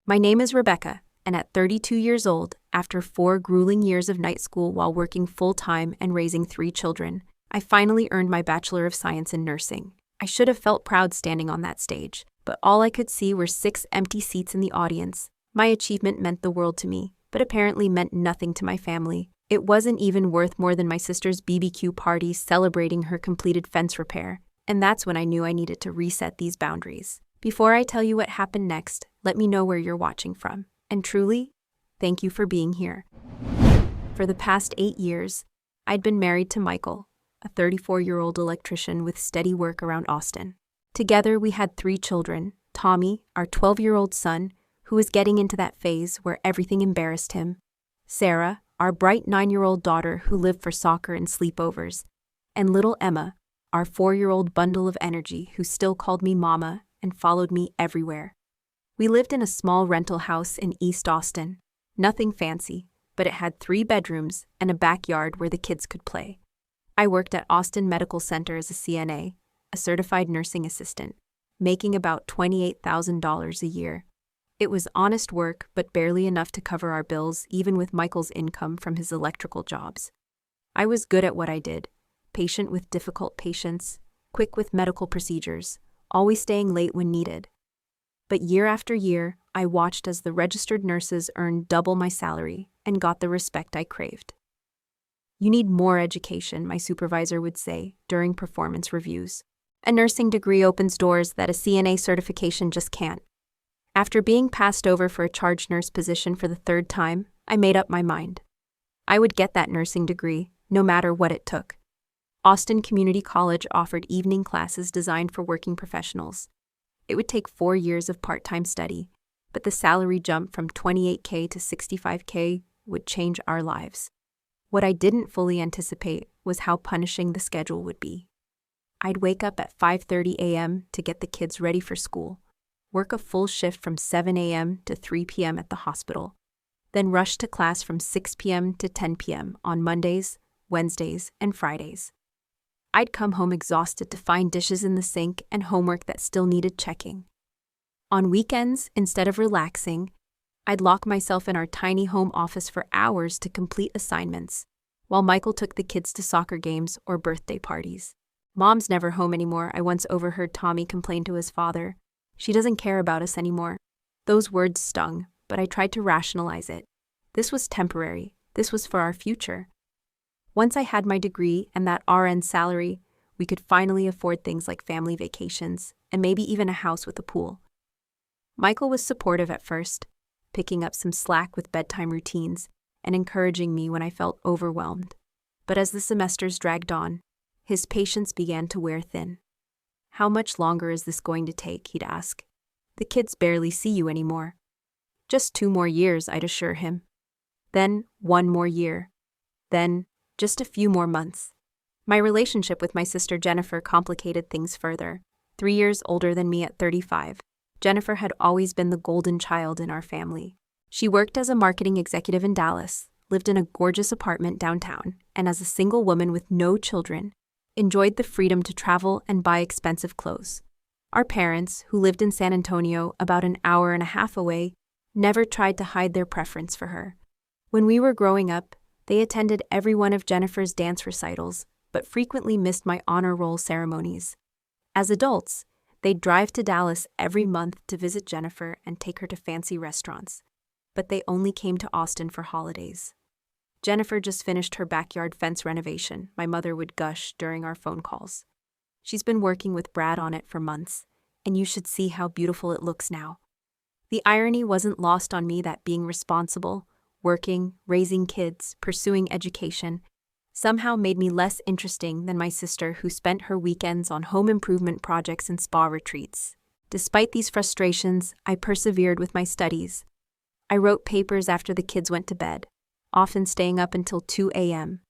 My name is Rebecca, and at 32 years old, after 4 grueling years of night school while working full-time and raising 3 children, I finally earned my Bachelor of Science in Nursing. I should have felt proud standing on that stage, but all I could see were 6 empty seats in the audience. My achievement meant the world to me, but apparently meant nothing to my family. It wasn't even worth more than my sister's BBQ party celebrating her completed fence repair, and that's when I knew I needed to reset these boundaries. Before I tell you what happened next, let me know where you're watching from. And truly, thank you for being here. For the past 8 years, I'd been married to Michael, a 34-year-old electrician with steady work around Austin. Together, we had 3 children: Tommy, our 12-year-old son, who was getting into that phase where everything embarrassed him; Sarah, our bright 9-year-old daughter who lived for soccer and sleepovers; and little Emma, our 4-year-old bundle of energy who still called me Mama and followed me everywhere. We lived in a small rental house in East Austin. Nothing fancy, but it had 3 bedrooms and a backyard where the kids could play. I worked at Austin Medical Center as a CNA, a certified nursing assistant, making about $28,000 a year. It was honest work, but barely enough to cover our bills, even with Michael's income from his electrical jobs. I was good at what I did, patient with difficult patients, quick with medical procedures, always staying late when needed. But year after year, I watched as the registered nurses earned double my salary and got the respect I craved. "You need more education," my supervisor would say during performance reviews. "A nursing degree opens doors that a CNA certification just can't." After being passed over for a charge nurse position for the 3rd time, I made up my mind. I would get that nursing degree, no matter what it took. Austin Community College offered evening classes designed for working professionals. It would take 4 years of part-time study, but the salary jump from $28K to $65K would change our lives. What I didn't fully anticipate was how punishing the schedule would be. I'd wake up at 5:30 a.m. to get the kids ready for school, work a full shift from 7 a.m. to 3 p.m. at the hospital, then rush to class from 6 p.m. to 10 p.m. on Mondays, Wednesdays, and Fridays. I'd come home exhausted to find dishes in the sink and homework that still needed checking. On weekends, instead of relaxing, I'd lock myself in our tiny home office for hours to complete assignments, while Michael took the kids to soccer games or birthday parties. "Mom's never home anymore," I once overheard Tommy complain to his father. "She doesn't care about us anymore." Those words stung, but I tried to rationalize it. This was temporary. This was for our future. Once I had my degree and that RN salary, we could finally afford things like family vacations and maybe even a house with a pool. Michael was supportive at first, picking up some slack with bedtime routines and encouraging me when I felt overwhelmed. But as the semesters dragged on, his patience began to wear thin. "How much longer is this going to take?" he'd ask. "The kids barely see you anymore." "Just 2 more years," I'd assure him. Then 1 more year. Then just a few more months. My relationship with my sister Jennifer complicated things further. 3 years older than me at 35, Jennifer had always been the golden child in our family. She worked as a marketing executive in Dallas, lived in a gorgeous apartment downtown, and as a single woman with no children, enjoyed the freedom to travel and buy expensive clothes. Our parents, who lived in San Antonio about an hour and a half away, never tried to hide their preference for her. When we were growing up, they attended every one of Jennifer's dance recitals, but frequently missed my honor roll ceremonies. As adults, they'd drive to Dallas every month to visit Jennifer and take her to fancy restaurants, but they only came to Austin for holidays. "Jennifer just finished her backyard fence renovation," my mother would gush during our phone calls. "She's been working with Brad on it for months, and you should see how beautiful it looks now." The irony wasn't lost on me that being responsible, working, raising kids, pursuing education, somehow made me less interesting than my sister who spent her weekends on home improvement projects and spa retreats. Despite these frustrations, I persevered with my studies. I wrote papers after the kids went to bed, often staying up until 2 a.m.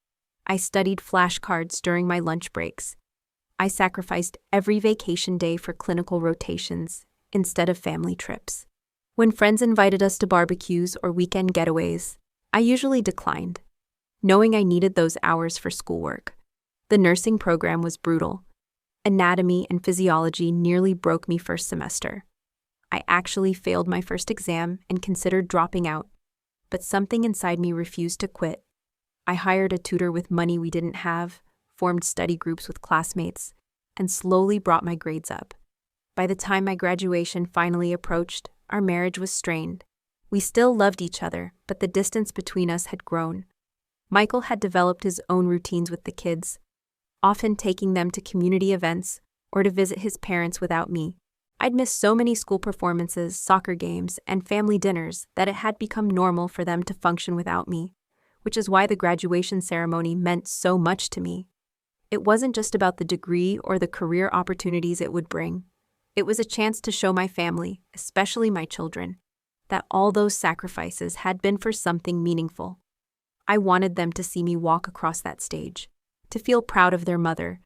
I studied flashcards during my lunch breaks. I sacrificed every vacation day for clinical rotations instead of family trips. When friends invited us to barbecues or weekend getaways, I usually declined, knowing I needed those hours for schoolwork. The nursing program was brutal. Anatomy and physiology nearly broke me first semester. I actually failed my first exam and considered dropping out. But something inside me refused to quit. I hired a tutor with money we didn't have, formed study groups with classmates, and slowly brought my grades up. By the time my graduation finally approached, our marriage was strained. We still loved each other, but the distance between us had grown. Michael had developed his own routines with the kids, often taking them to community events or to visit his parents without me. I'd missed so many school performances, soccer games, and family dinners that it had become normal for them to function without me, which is why the graduation ceremony meant so much to me. It wasn't just about the degree or the career opportunities it would bring. It was a chance to show my family, especially my children, that all those sacrifices had been for something meaningful. I wanted them to see me walk across that stage, to feel proud of their mother,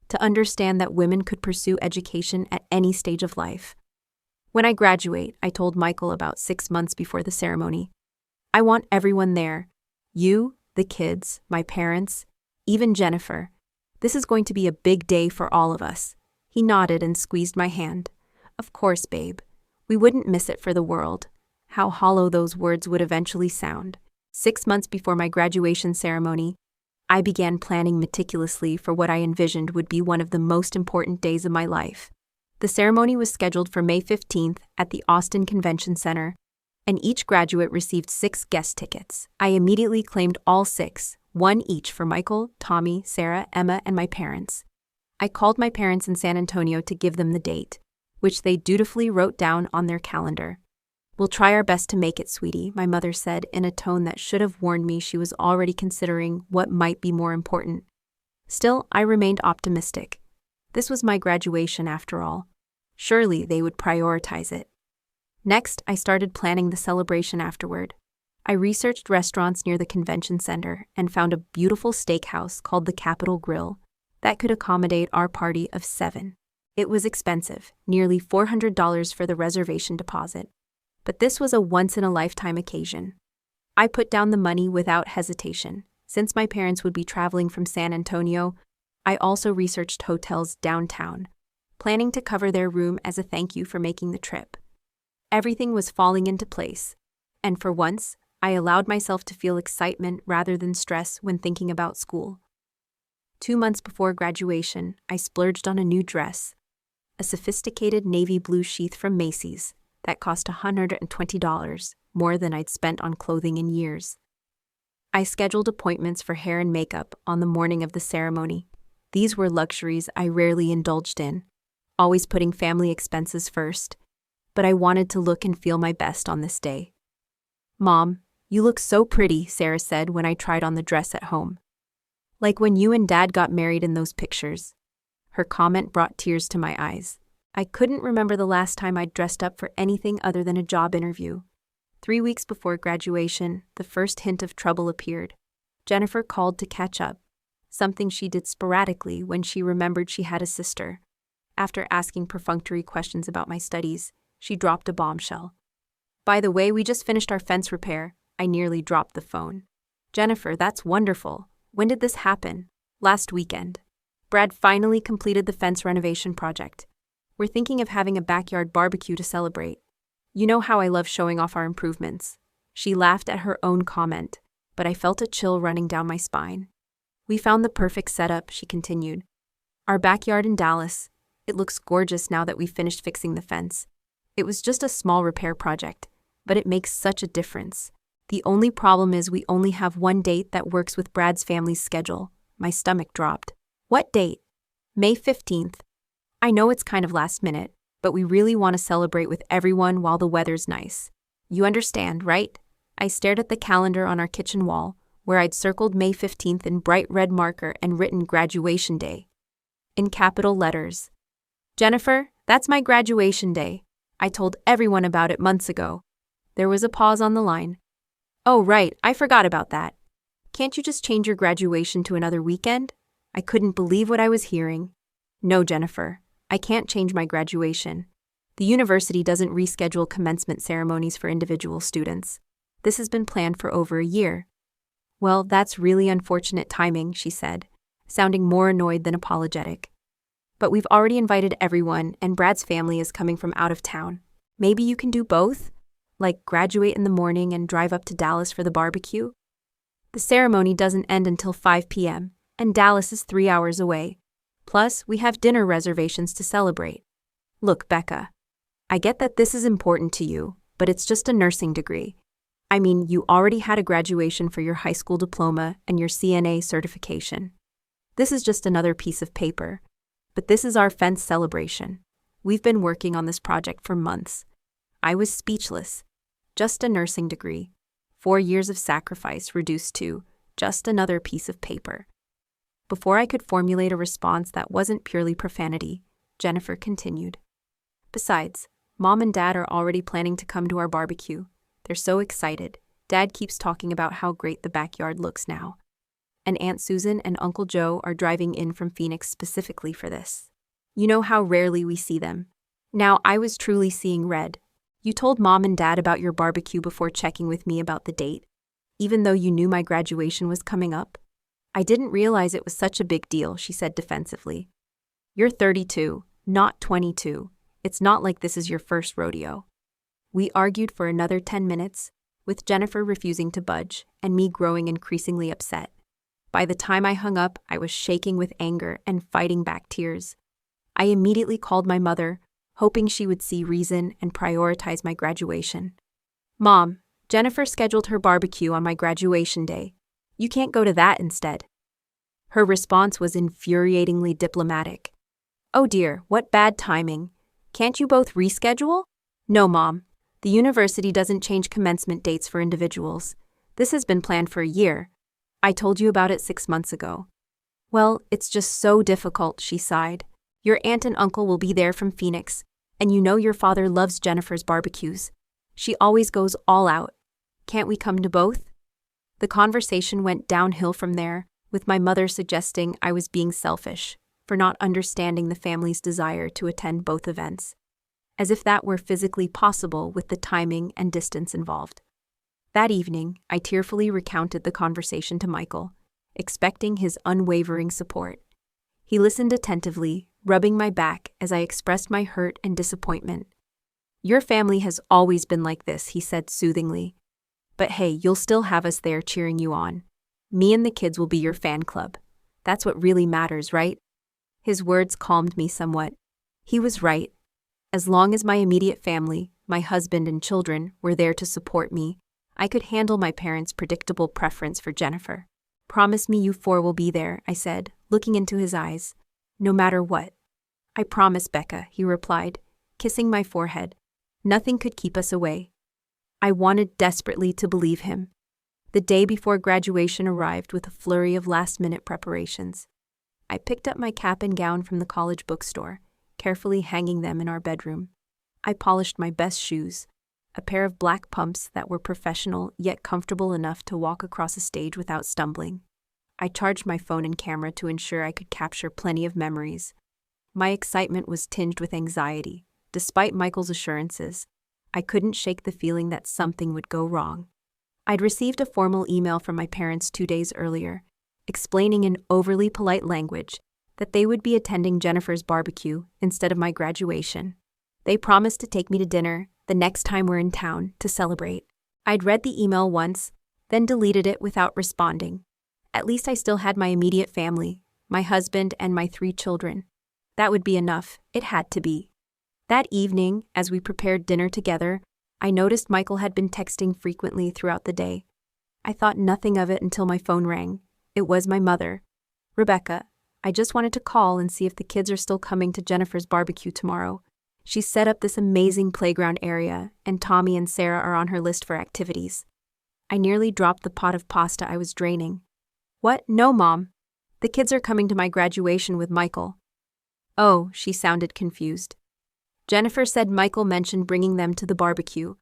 to understand that women could pursue education at any stage of life. When I graduate, I told Michael about 6 months before the ceremony, I want everyone there. You, the kids, my parents, even Jennifer. This is going to be a big day for all of us. He nodded and squeezed my hand. Of course, babe. We wouldn't miss it for the world. How hollow those words would eventually sound. 6 months before my graduation ceremony, I began planning meticulously for what I envisioned would be one of the most important days of my life. The ceremony was scheduled for May 15th at the Austin Convention Center, and each graduate received 6 guest tickets. I immediately claimed all 6, one each for Michael, Tommy, Sarah, Emma, and my parents. I called my parents in San Antonio to give them the date, which they dutifully wrote down on their calendar. We'll try our best to make it, sweetie, my mother said in a tone that should have warned me she was already considering what might be more important. Still, I remained optimistic. This was my graduation after all. Surely they would prioritize it. Next, I started planning the celebration afterward. I researched restaurants near the convention center and found a beautiful steakhouse called the Capitol Grill that could accommodate our party of 7. It was expensive, nearly $400 for the reservation deposit. But this was a once-in-a-lifetime occasion. I put down the money without hesitation. Since my parents would be traveling from San Antonio, I also researched hotels downtown, planning to cover their room as a thank you for making the trip. Everything was falling into place, and for once, I allowed myself to feel excitement rather than stress when thinking about school. 2 months before graduation, I splurged on a new dress, a sophisticated navy blue sheath from Macy's that cost $120, more than I'd spent on clothing in years. I scheduled appointments for hair and makeup on the morning of the ceremony. These were luxuries I rarely indulged in, always putting family expenses first, but I wanted to look and feel my best on this day. Mom, you look so pretty, Sarah said when I tried on the dress at home. Like when you and Dad got married in those pictures. Her comment brought tears to my eyes. I couldn't remember the last time I'd dressed up for anything other than a job interview. 3 weeks before graduation, the first hint of trouble appeared. Jennifer called to catch up, something she did sporadically when she remembered she had a sister. After asking perfunctory questions about my studies, she dropped a bombshell. By the way, we just finished our fence repair. I nearly dropped the phone. Jennifer, that's wonderful. When did this happen? Last weekend. Brad finally completed the fence renovation project. We're thinking of having a backyard barbecue to celebrate. You know how I love showing off our improvements. She laughed at her own comment, but I felt a chill running down my spine. We found the perfect setup, she continued. Our backyard in Dallas. It looks gorgeous now that we've finished fixing the fence. It was just a small repair project, but it makes such a difference. The only problem is we only have one date that works with Brad's family's schedule. My stomach dropped. What date? May 15th. I know it's kind of last minute, but we really want to celebrate with everyone while the weather's nice. You understand, right? I stared at the calendar on our kitchen wall, where I'd circled May 15th in bright red marker and written graduation day in capital letters. Jennifer, that's my graduation day. I told everyone about it months ago. There was a pause on the line. Oh, right, I forgot about that. Can't you just change your graduation to another weekend? I couldn't believe what I was hearing. No, Jennifer. I can't change my graduation. The university doesn't reschedule commencement ceremonies for individual students. This has been planned for over a year. Well, that's really unfortunate timing, she said, sounding more annoyed than apologetic. But we've already invited everyone, and Brad's family is coming from out of town. Maybe you can do both? Like graduate in the morning and drive up to Dallas for the barbecue? The ceremony doesn't end until 5 p.m., and Dallas is 3 hours away. Plus, we have dinner reservations to celebrate. Look, Becca, I get that this is important to you, but it's just a nursing degree. I mean, you already had a graduation for your high school diploma and your CNA certification. This is just another piece of paper. But this is our fence celebration. We've been working on this project for months. I was speechless. Just a nursing degree. 4 years of sacrifice reduced to just another piece of paper. Before I could formulate a response that wasn't purely profanity, Jennifer continued. Besides, Mom and Dad are already planning to come to our barbecue. They're so excited. Dad keeps talking about how great the backyard looks now. And Aunt Susan and Uncle Joe are driving in from Phoenix specifically for this. You know how rarely we see them. Now, I was truly seeing red. You told Mom and Dad about your barbecue before checking with me about the date, even though you knew my graduation was coming up. I didn't realize it was such a big deal, she said defensively. You're 32, not 22. It's not like this is your first rodeo. We argued for another 10 minutes, with Jennifer refusing to budge and me growing increasingly upset. By the time I hung up, I was shaking with anger and fighting back tears. I immediately called my mother, hoping she would see reason and prioritize my graduation. Mom, Jennifer scheduled her barbecue on my graduation day. You can't go to that instead. Her response was infuriatingly diplomatic. Oh dear, what bad timing. Can't you both reschedule? No, Mom. The university doesn't change commencement dates for individuals. This has been planned for a year. I told you about it 6 months ago. Well, it's just so difficult, she sighed. Your aunt and uncle will be there from Phoenix, and you know your father loves Jennifer's barbecues. She always goes all out. Can't we come to both? The conversation went downhill from there, with my mother suggesting I was being selfish for not understanding the family's desire to attend both events, as if that were physically possible with the timing and distance involved. That evening, I tearfully recounted the conversation to Michael, expecting his unwavering support. He listened attentively, rubbing my back as I expressed my hurt and disappointment. Your family has always been like this, he said soothingly. But hey, you'll still have us there cheering you on. Me and the kids will be your fan club. That's what really matters, right? His words calmed me somewhat. He was right. As long as my immediate family, my husband and children, were there to support me, I could handle my parents' predictable preference for Jennifer. Promise me you four will be there, I said, looking into his eyes. No matter what. I promise, Becca, he replied, kissing my forehead. Nothing could keep us away. I wanted desperately to believe him. The day before graduation arrived with a flurry of last-minute preparations. I picked up my cap and gown from the college bookstore, carefully hanging them in our bedroom. I polished my best shoes, a pair of black pumps that were professional yet comfortable enough to walk across a stage without stumbling. I charged my phone and camera to ensure I could capture plenty of memories. My excitement was tinged with anxiety. Despite Michael's assurances, I couldn't shake the feeling that something would go wrong. I'd received a formal email from my parents 2 days earlier, explaining in overly polite language that they would be attending Jennifer's barbecue instead of my graduation. They promised to take me to dinner the next time we're in town to celebrate. I'd read the email once, then deleted it without responding. At least I still had my immediate family, my husband and my 3 children. That would be enough. It had to be. That evening, as we prepared dinner together, I noticed Michael had been texting frequently throughout the day. I thought nothing of it until my phone rang. It was my mother. Rebecca, I just wanted to call and see if the kids are still coming to Jennifer's barbecue tomorrow. She's set up this amazing playground area, and Tommy and Sarah are on her list for activities. I nearly dropped the pot of pasta I was draining. What? No, Mom. The kids are coming to my graduation with Michael. Oh, she sounded confused. Jennifer said Michael mentioned bringing them to the barbecue.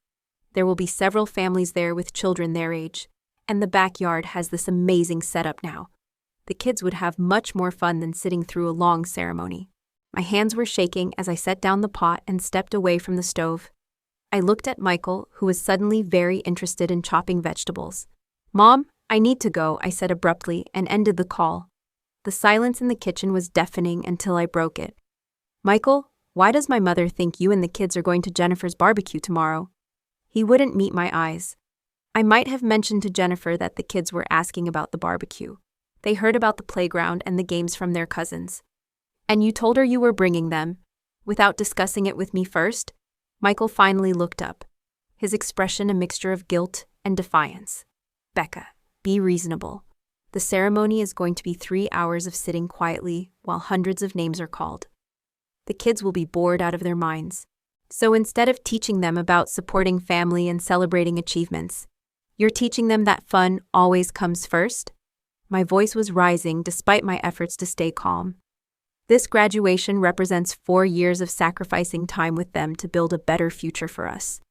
There will be several families there with children their age, and the backyard has this amazing setup now. The kids would have much more fun than sitting through a long ceremony. My hands were shaking as I set down the pot and stepped away from the stove. I looked at Michael, who was suddenly very interested in chopping vegetables. Mom, I need to go, I said abruptly and ended the call. The silence in the kitchen was deafening until I broke it. Michael, Why does my mother think you and the kids are going to Jennifer's barbecue tomorrow? He wouldn't meet my eyes. I might have mentioned to Jennifer that the kids were asking about the barbecue. They heard about the playground and the games from their cousins. And you told her you were bringing them, without discussing it with me first? Michael finally looked up, his expression a mixture of guilt and defiance. Becca, be reasonable. The ceremony is going to be 3 hours of sitting quietly while hundreds of names are called. The kids will be bored out of their minds. So instead of teaching them about supporting family and celebrating achievements, you're teaching them that fun always comes first? My voice was rising despite my efforts to stay calm. This graduation represents 4 years of sacrificing time with them to build a better future for us.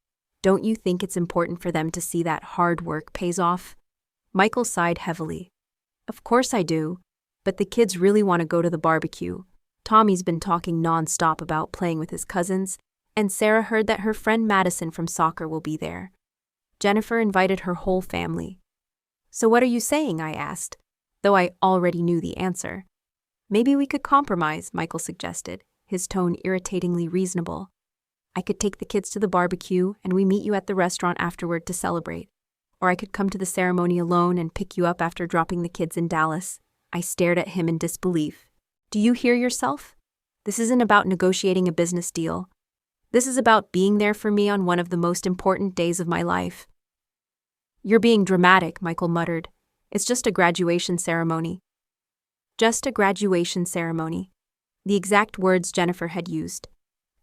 Don't you think it's important for them to see that hard work pays off? Michael sighed heavily. Of course I do, but the kids really want to go to the barbecue. Tommy's been talking non-stop about playing with his cousins, and Sarah heard that her friend Madison from soccer will be there. Jennifer invited her whole family. So what are you saying? I asked, though I already knew the answer. Maybe we could compromise, Michael suggested, his tone irritatingly reasonable. I could take the kids to the barbecue and we meet you at the restaurant afterward to celebrate. Or I could come to the ceremony alone and pick you up after dropping the kids in Dallas. I stared at him in disbelief. Do you hear yourself? This isn't about negotiating a business deal. This is about being there for me on one of the most important days of my life. You're being dramatic, Michael muttered. It's just a graduation ceremony. Just a graduation ceremony. The exact words Jennifer had used.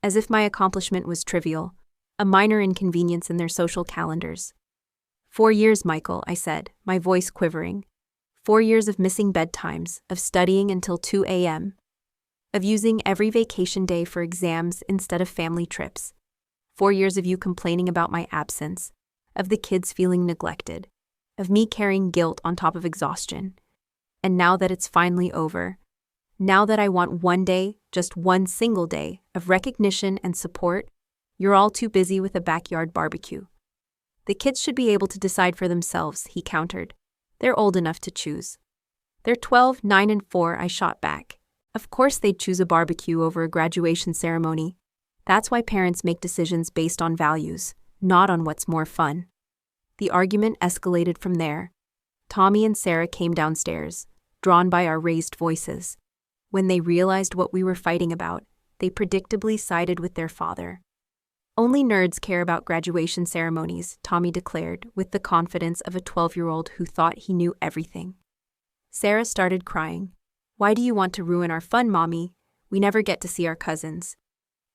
As if my accomplishment was trivial, a minor inconvenience in their social calendars. 4 years, Michael, I said, my voice quivering. 4 years of missing bedtimes, of studying until 2 a.m., of using every vacation day for exams instead of family trips. 4 years of you complaining about my absence, of the kids feeling neglected, of me carrying guilt on top of exhaustion. And now that it's finally over, now that I want one day, just one single day, of recognition and support, you're all too busy with a backyard barbecue. The kids should be able to decide for themselves, he countered. They're old enough to choose. They're 12, 9, and 4, I shot back. Of course they'd choose a barbecue over a graduation ceremony. That's why parents make decisions based on values, not on what's more fun. The argument escalated from there. Tommy and Sarah came downstairs, drawn by our raised voices. When they realized what we were fighting about, they predictably sided with their father. Only nerds care about graduation ceremonies, Tommy declared, with the confidence of a 12-year-old who thought he knew everything. Sarah started crying. Why do you want to ruin our fun, Mommy? We never get to see our cousins.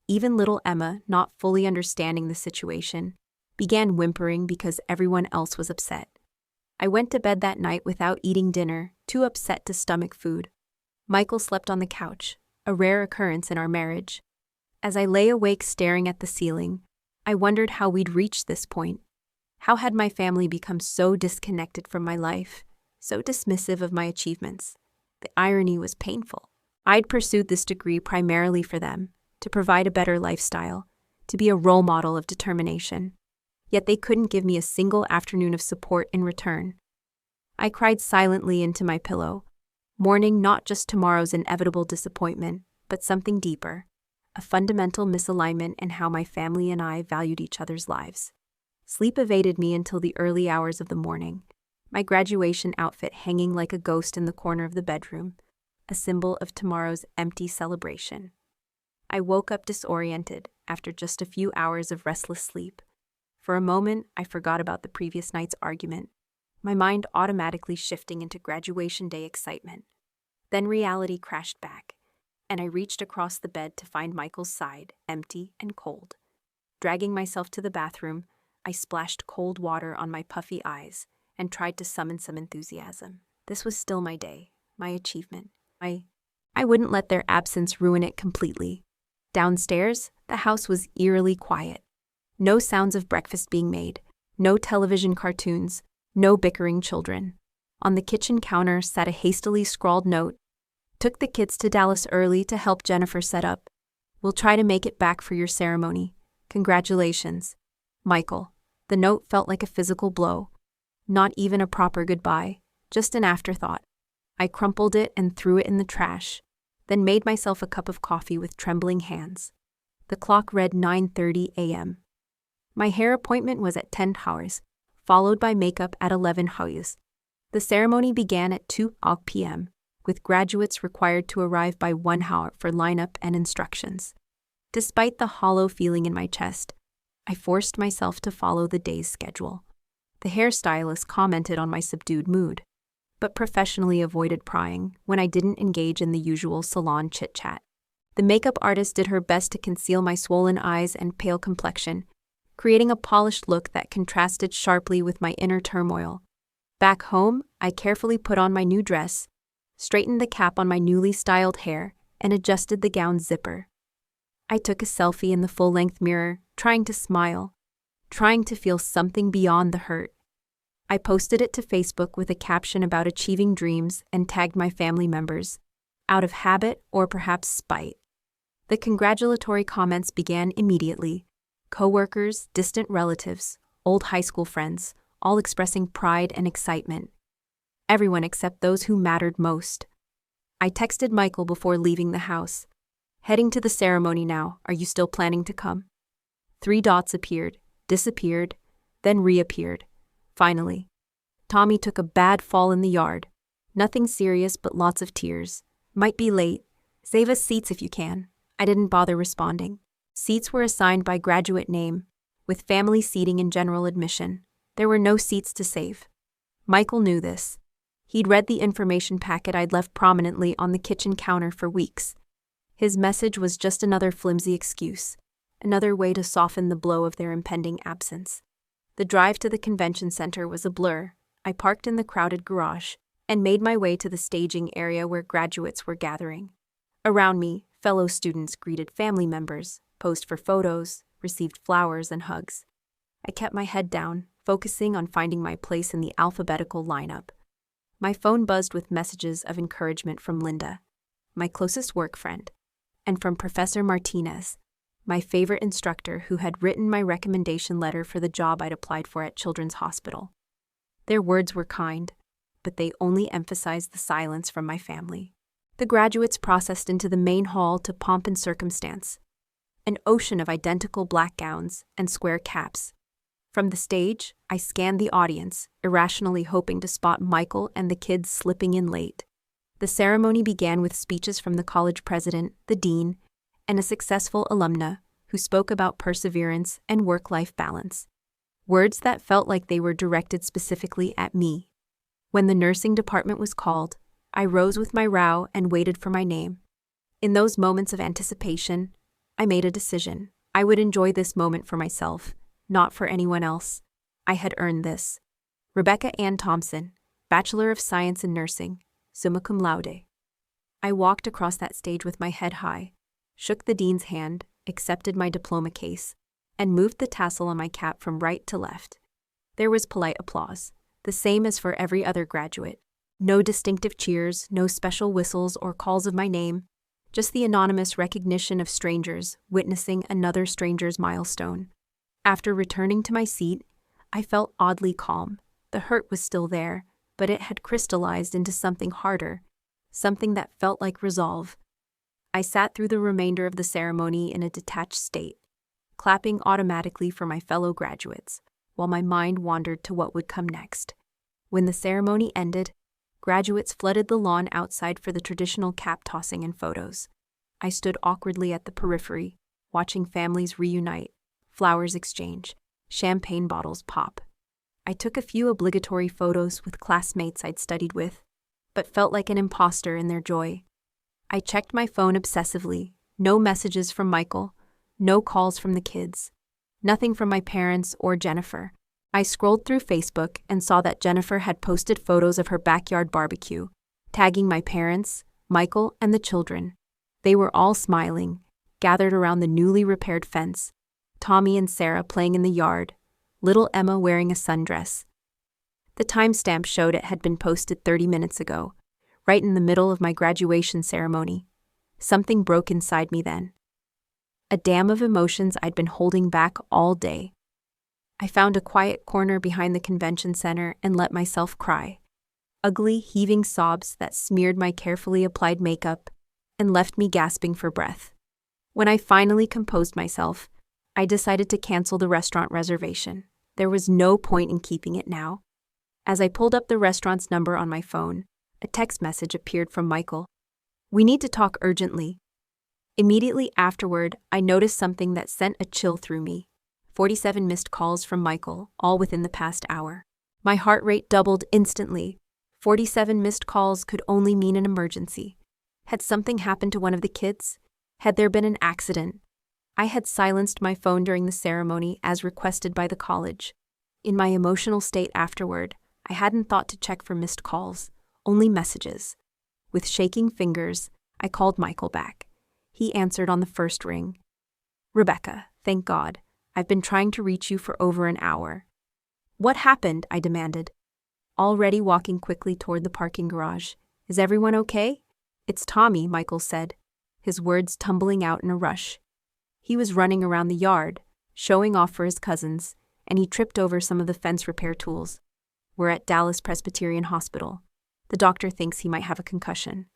Even little Emma, not fully understanding the situation, began whimpering because everyone else was upset. I went to bed that night without eating dinner, too upset to stomach food. Michael slept on the couch, a rare occurrence in our marriage. As I lay awake staring at the ceiling, I wondered how we'd reached this point. How had my family become so disconnected from my life, so dismissive of my achievements? The irony was painful. I'd pursued this degree primarily for them, to provide a better lifestyle, to be a role model of determination. Yet they couldn't give me a single afternoon of support in return. I cried silently into my pillow, mourning not just tomorrow's inevitable disappointment, but something deeper, a fundamental misalignment in how my family and I valued each other's lives. Sleep evaded me until the early hours of the morning, my graduation outfit hanging like a ghost in the corner of the bedroom, a symbol of tomorrow's empty celebration. I woke up disoriented after just a few hours of restless sleep. For a moment, I forgot about the previous night's argument, my mind automatically shifting into graduation day excitement. Then reality crashed back, and I reached across the bed to find Michael's side empty and cold. Dragging myself to the bathroom, I splashed cold water on my puffy eyes and tried to summon some enthusiasm. This was still my day, my achievement. I wouldn't let their absence ruin it completely. Downstairs, the house was eerily quiet. No sounds of breakfast being made, no television cartoons, no bickering children. On the kitchen counter sat a hastily scrawled note. Took the kids to Dallas early to help Jennifer set up. We'll try to make it back for your ceremony. Congratulations. Michael. The note felt like a physical blow. Not even a proper goodbye, just an afterthought. I crumpled it and threw it in the trash, then made myself a cup of coffee with trembling hands. The clock read 9:30 a.m. My hair appointment was at 10 hours, followed by makeup at 11 hours. The ceremony began at 2 p.m., with graduates required to arrive by 1 hour for lineup and instructions. Despite the hollow feeling in my chest, I forced myself to follow the day's schedule. The hairstylist commented on my subdued mood, but professionally avoided prying when I didn't engage in the usual salon chit-chat. The makeup artist did her best to conceal my swollen eyes and pale complexion, creating a polished look that contrasted sharply with my inner turmoil. Back home, I carefully put on my new dress, straightened the cap on my newly styled hair, and adjusted the gown's zipper. I took a selfie in the full-length mirror, trying to smile, trying to feel something beyond the hurt. I posted it to Facebook with a caption about achieving dreams and tagged my family members, out of habit or perhaps spite. The congratulatory comments began immediately. Coworkers, distant relatives, old high school friends, all expressing pride and excitement. Everyone except those who mattered most. I texted Michael before leaving the house. Heading to the ceremony now, are you still planning to come? 3 dots appeared, disappeared, then reappeared. Finally, Tommy took a bad fall in the yard. Nothing serious but lots of tears. Might be late. Save us seats if you can. I didn't bother responding. Seats were assigned by graduate name, with family seating and general admission. There were no seats to save. Michael knew this. He'd read the information packet I'd left prominently on the kitchen counter for weeks. His message was just another flimsy excuse, another way to soften the blow of their impending absence. The drive to the convention center was a blur. I parked in the crowded garage and made my way to the staging area where graduates were gathering. Around me, fellow students greeted family members, posed for photos, received flowers and hugs. I kept my head down, focusing on finding my place in the alphabetical lineup. My phone buzzed with messages of encouragement from Linda, my closest work friend, and from Professor Martinez, my favorite instructor who had written my recommendation letter for the job I'd applied for at Children's Hospital. Their words were kind, but they only emphasized the silence from my family. The graduates processed into the main hall to pomp and circumstance, an ocean of identical black gowns and square caps. From the stage, I scanned the audience, irrationally hoping to spot Michael and the kids slipping in late. The ceremony began with speeches from the college president, the dean, and a successful alumna who spoke about perseverance and work-life balance. Words that felt like they were directed specifically at me. When the nursing department was called, I rose with my row and waited for my name. In those moments of anticipation, I made a decision. I would enjoy this moment for myself, not for anyone else. I had earned this. Rebecca Ann Thompson, Bachelor of Science in Nursing, summa cum laude. I walked across that stage with my head high, shook the dean's hand, accepted my diploma case, and moved the tassel on my cap from right to left. There was polite applause, the same as for every other graduate. No distinctive cheers, no special whistles or calls of my name, just the anonymous recognition of strangers witnessing another stranger's milestone. After returning to my seat, I felt oddly calm. The hurt was still there, but it had crystallized into something harder, something that felt like resolve. I sat through the remainder of the ceremony in a detached state, clapping automatically for my fellow graduates, while my mind wandered to what would come next. When the ceremony ended, graduates flooded the lawn outside for the traditional cap tossing and photos. I stood awkwardly at the periphery, watching families reunite, flowers exchange, champagne bottles pop. I took a few obligatory photos with classmates I'd studied with, but felt like an imposter in their joy. I checked my phone obsessively. No messages from Michael, no calls from the kids, nothing from my parents or Jennifer. I scrolled through Facebook and saw that Jennifer had posted photos of her backyard barbecue, tagging my parents, Michael, and the children. They were all smiling, gathered around the newly repaired fence, Tommy and Sarah playing in the yard, little Emma wearing a sundress. The timestamp showed it had been posted 30 minutes ago, right in the middle of my graduation ceremony. Something broke inside me then. A dam of emotions I'd been holding back all day. I found a quiet corner behind the convention center and let myself cry. Ugly, heaving sobs that smeared my carefully applied makeup and left me gasping for breath. When I finally composed myself, I decided to cancel the restaurant reservation. There was no point in keeping it now. As I pulled up the restaurant's number on my phone, a text message appeared from Michael. "We need to talk urgently." Immediately afterward, I noticed something that sent a chill through me. 47 missed calls from Michael, all within the past hour. My heart rate doubled instantly. 47 missed calls could only mean an emergency. Had something happened to one of the kids? Had there been an accident? I had silenced my phone during the ceremony as requested by the college. In my emotional state afterward, I hadn't thought to check for missed calls, only messages. With shaking fingers, I called Michael back. He answered on the first ring. "Rebecca, thank God. I've been trying to reach you for over an hour." "What happened?" I demanded. Already walking quickly toward the parking garage. "Is everyone okay?" "It's Tommy," Michael said, his words tumbling out in a rush. He was running around the yard, showing off for his cousins, and he tripped over some of the fence repair tools. "We're at Dallas Presbyterian Hospital. The doctor thinks he might have a concussion."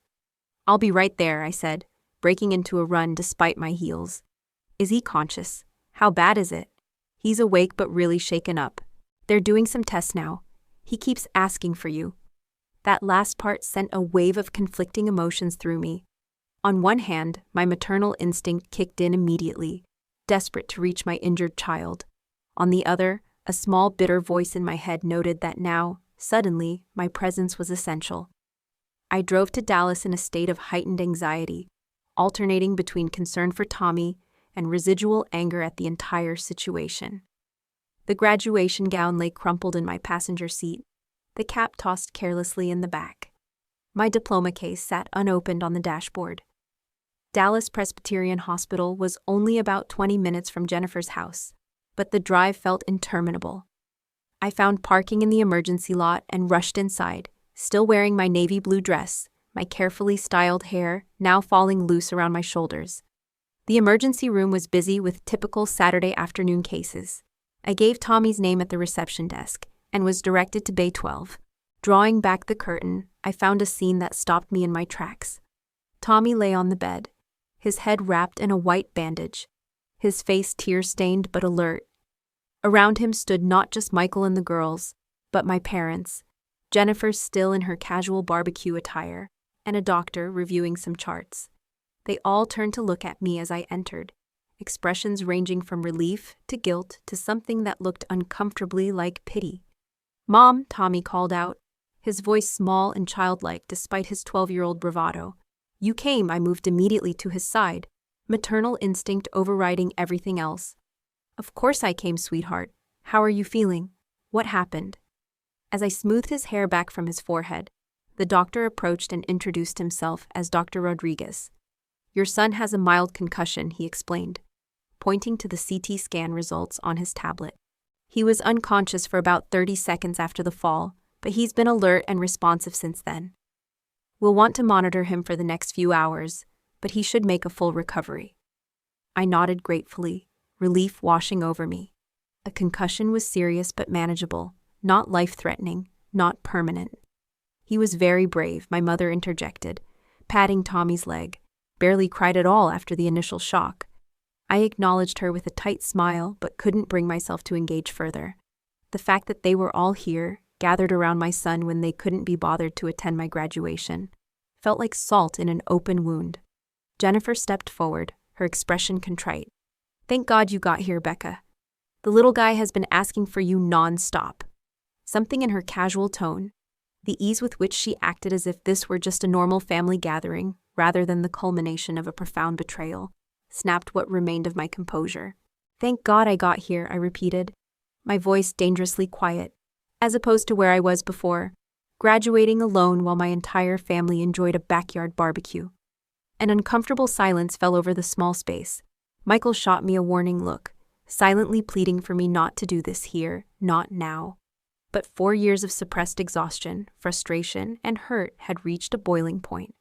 "I'll be right there," I said, breaking into a run despite my heels. "Is he conscious? How bad is it?" "He's awake but really shaken up. They're doing some tests now. He keeps asking for you." That last part sent a wave of conflicting emotions through me. On one hand, my maternal instinct kicked in immediately, desperate to reach my injured child. On the other, a small bitter voice in my head noted that now, suddenly, my presence was essential. I drove to Dallas in a state of heightened anxiety, alternating between concern for Tommy and residual anger at the entire situation. The graduation gown lay crumpled in my passenger seat, the cap tossed carelessly in the back. My diploma case sat unopened on the dashboard. Dallas Presbyterian Hospital was only about 20 minutes from Jennifer's house, but the drive felt interminable. I found parking in the emergency lot and rushed inside, still wearing my navy blue dress, my carefully styled hair now falling loose around my shoulders. The emergency room was busy with typical Saturday afternoon cases. I gave Tommy's name at the reception desk and was directed to Bay 12. Drawing back the curtain, I found a scene that stopped me in my tracks. Tommy lay on the bed, his head wrapped in a white bandage, his face tear-stained but alert. Around him stood not just Michael and the girls, but my parents, Jennifer still in her casual barbecue attire, and a doctor reviewing some charts. They all turned to look at me as I entered, expressions ranging from relief to guilt to something that looked uncomfortably like pity. "Mom," Tommy called out, his voice small and childlike despite his 12-year-old bravado. "You came." I moved immediately to his side, maternal instinct overriding everything else. "Of course I came, sweetheart. How are you feeling? What happened?" As I smoothed his hair back from his forehead, the doctor approached and introduced himself as Dr. Rodriguez. "Your son has a mild concussion," he explained, pointing to the CT scan results on his tablet. "He was unconscious for about 30 seconds after the fall, but he's been alert and responsive since then. We'll want to monitor him for the next few hours, but he should make a full recovery." I nodded gratefully, relief washing over me. A concussion was serious but manageable, not life-threatening, not permanent. "He was very brave," my mother interjected, patting Tommy's leg. "Barely cried at all after the initial shock." I acknowledged her with a tight smile but couldn't bring myself to engage further. The fact that they were all here, gathered around my son when they couldn't be bothered to attend my graduation, felt like salt in an open wound. Jennifer stepped forward, her expression contrite. "Thank God you got here, Becca. The little guy has been asking for you non-stop." Something in her casual tone, the ease with which she acted as if this were just a normal family gathering rather than the culmination of a profound betrayal, snapped what remained of my composure. "Thank God I got here," I repeated, my voice dangerously quiet, as opposed to where I was before, graduating alone while my entire family enjoyed a backyard barbecue. An uncomfortable silence fell over the small space. Michael shot me a warning look, silently pleading for me not to do this here, not now. But 4 years of suppressed exhaustion, frustration, and hurt had reached a boiling point.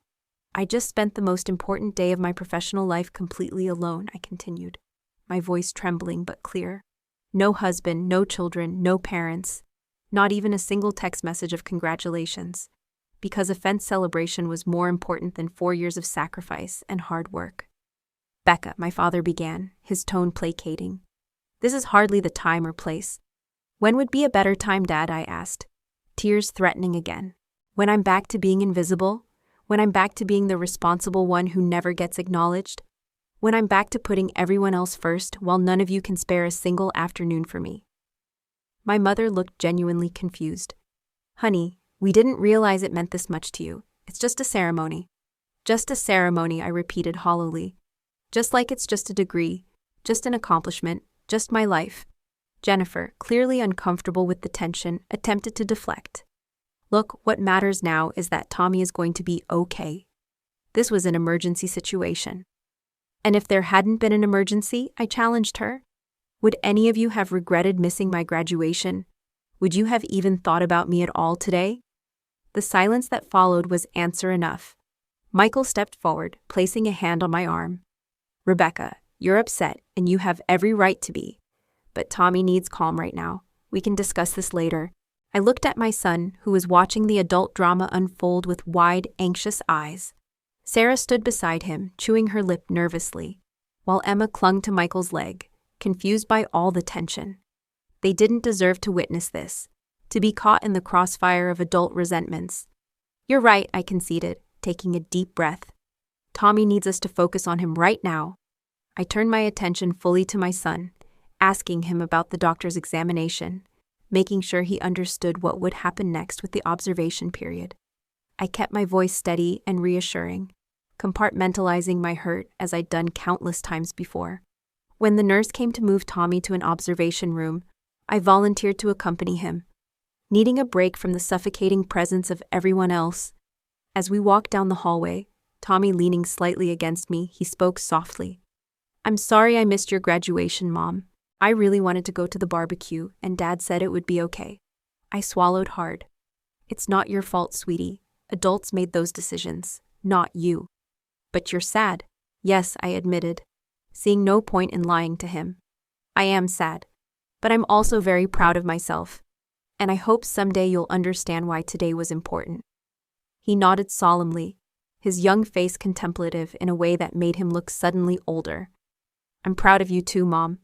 "I just spent the most important day of my professional life completely alone," I continued, my voice trembling but clear. "No husband, no children, no parents, not even a single text message of congratulations, because a fence celebration was more important than 4 years of sacrifice and hard work." Becca, my father began, his tone placating. This is hardly the time or place. When would be a better time, Dad? I asked, tears threatening again. When I'm back to being invisible? When I'm back to being the responsible one who never gets acknowledged? When I'm back to putting everyone else first while none of you can spare a single afternoon for me? My mother looked genuinely confused. Honey, we didn't realize it meant this much to you. It's just a ceremony. Just a ceremony, I repeated hollowly. Just like it's just a degree, just an accomplishment, just my life. Jennifer, clearly uncomfortable with the tension, attempted to deflect. Look, what matters now is that Tommy is going to be okay. This was an emergency situation. And if there hadn't been an emergency, I challenged her, would any of you have regretted missing my graduation? Would you have even thought about me at all today? The silence that followed was answer enough. Michael stepped forward, placing a hand on my arm. Rebecca, you're upset, and you have every right to be. But Tommy needs calm right now. We can discuss this later. I looked at my son, who was watching the adult drama unfold with wide, anxious eyes. Sarah stood beside him, chewing her lip nervously, while Emma clung to Michael's leg, confused by all the tension. They didn't deserve to witness this, to be caught in the crossfire of adult resentments. You're right, I conceded, taking a deep breath. Tommy needs us to focus on him right now. I turned my attention fully to my son, asking him about the doctor's examination, making sure he understood what would happen next with the observation period. I kept my voice steady and reassuring, compartmentalizing my hurt as I'd done countless times before. When the nurse came to move Tommy to an observation room, I volunteered to accompany him, needing a break from the suffocating presence of everyone else. As we walked down the hallway, Tommy leaning slightly against me, he spoke softly. I'm sorry I missed your graduation, Mom. I really wanted to go to the barbecue, and Dad said it would be okay. I swallowed hard. It's not your fault, sweetie. Adults made those decisions, not you. But you're sad. Yes, I admitted, seeing no point in lying to him. I am sad, but I'm also very proud of myself, and I hope someday you'll understand why today was important. He nodded solemnly, his young face contemplative in a way that made him look suddenly older. I'm proud of you too, Mom,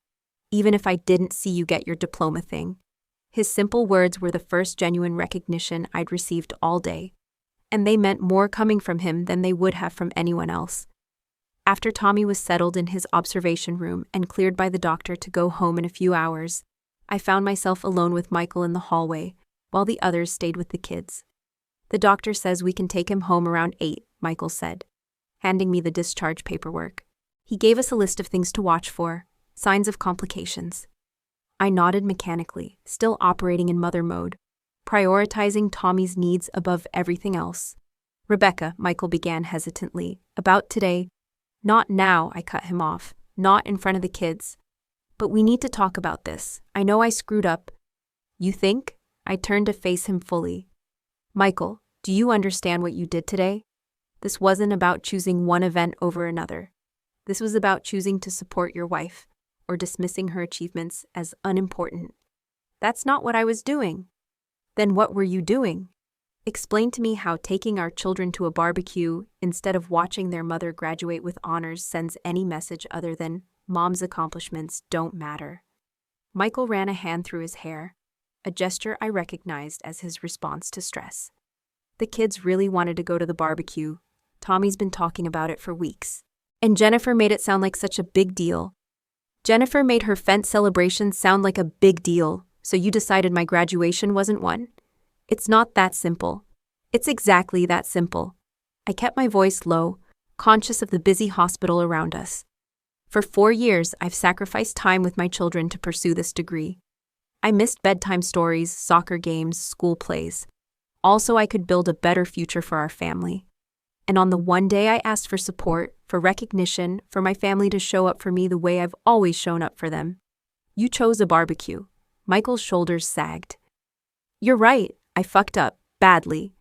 even if I didn't see you get your diploma thing. His simple words were the first genuine recognition I'd received all day, and they meant more coming from him than they would have from anyone else. After Tommy was settled in his observation room and cleared by the doctor to go home in a few hours, I found myself alone with Michael in the hallway, while the others stayed with the kids. The doctor says we can take him home around 8, Michael said, handing me the discharge paperwork. He gave us a list of things to watch for, signs of complications. I nodded mechanically, still operating in mother mode, prioritizing Tommy's needs above everything else. Rebecca, Michael began hesitantly, about today. Not now, I cut him off, not in front of the kids. But we need to talk about this. I know I screwed up. You think? I turned to face him fully. Michael, do you understand what you did today? This wasn't about choosing one event over another. This was about choosing to support your wife, or dismissing her achievements as unimportant. That's not what I was doing. Then what were you doing? Explain to me how taking our children to a barbecue instead of watching their mother graduate with honors sends any message other than Mom's accomplishments don't matter. Michael ran a hand through his hair, a gesture I recognized as his response to stress. The kids really wanted to go to the barbecue. Tommy's been talking about it for weeks. And Jennifer made it sound like such a big deal. Jennifer made her fence celebration sound like a big deal, so you decided my graduation wasn't one? It's not that simple. It's exactly that simple. I kept my voice low, conscious of the busy hospital around us. For 4 years, I've sacrificed time with my children to pursue this degree. I missed bedtime stories, soccer games, school plays. Also, I could build a better future for our family. And on the one day I asked for support, for recognition, for my family to show up for me the way I've always shown up for them, you chose a barbecue. Michael's shoulders sagged. You're right, I fucked up, badly.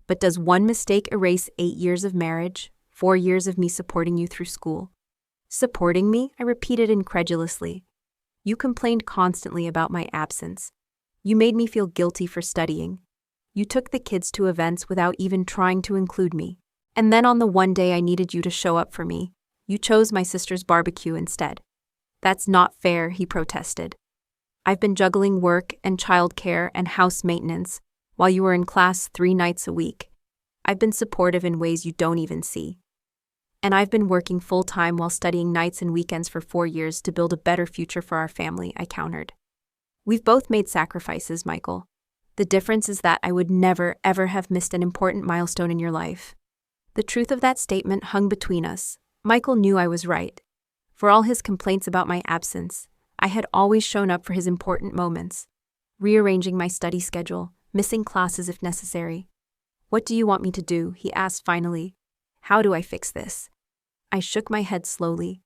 But does one mistake erase 8 years of marriage, 4 years of me supporting you through school? Supporting me? I repeated incredulously. You complained constantly about my absence. You made me feel guilty for studying. You took the kids to events without even trying to include me. And then on the one day I needed you to show up for me, You chose my sister's barbecue instead. That's not fair, he protested. I've been juggling work and childcare and house maintenance while you were in class 3 nights a week. I've been supportive in ways you don't even see. And I've been working full-time while studying nights and weekends for 4 years to build a better future for our family, I countered. We've both made sacrifices, Michael. The difference is that I would never, ever have missed an important milestone in your life. The truth of that statement hung between us. Michael knew I was right. For all his complaints about my absence, I had always shown up for his important moments, rearranging my study schedule, missing classes if necessary. What do you want me to do? He asked finally. How do I fix this? I shook my head slowly.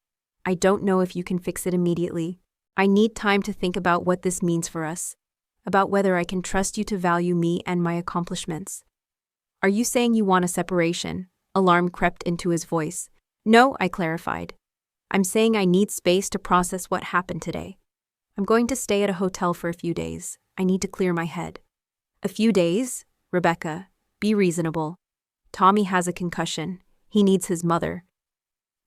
I don't know if you can fix it immediately. I need time to think about what this means for us, about whether I can trust you to value me and my accomplishments. Are you saying you want a separation? Alarm crept into his voice. No, I clarified. I'm saying I need space to process what happened today. I'm going to stay at a hotel for a few days. I need to clear my head. A few days? Rebecca, be reasonable. Tommy has a concussion. He needs his mother.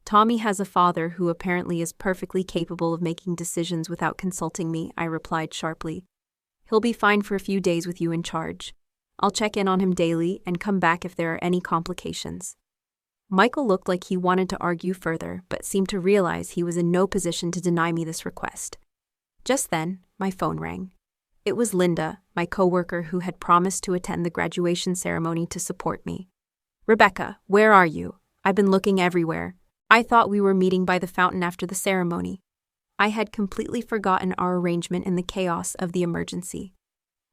Tommy has a father who apparently is perfectly capable of making decisions without consulting me, I replied sharply. He'll be fine for a few days with you in charge. I'll check in on him daily and come back if there are any complications. Michael looked like he wanted to argue further, but seemed to realize he was in no position to deny me this request. Just then, my phone rang. It was Linda, my coworker who had promised to attend the graduation ceremony to support me. Rebecca, where are you? I've been looking everywhere. I thought we were meeting by the fountain after the ceremony. I had completely forgotten our arrangement in the chaos of the emergency.